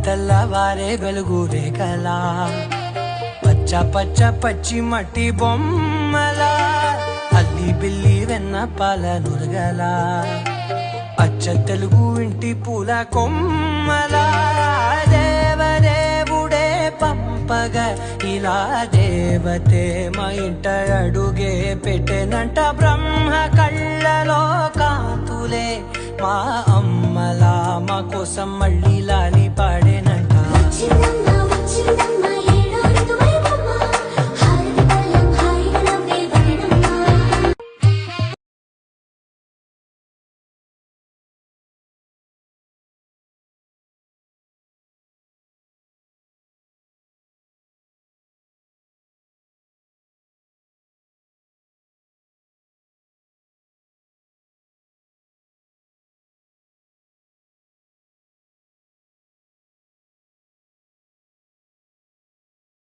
తెల్లవారే వెలుగురే కలా పచ్చ పచ్చ పచ్చి మట్టి బొమ్మల అల్లి బిల్లి వెన్న పాల నురగల అచ్చ తెలుగు ఇంటి పూల కొమ్మల దేవదేవుడే పంపగ ఇలా దేవతే మా ఇంట అడుగే పెట్టెనంట బ్రహ్మ కళ్ళలో కాతులే మా అమ్మలా మా కోసం మళ్ళీ లాలి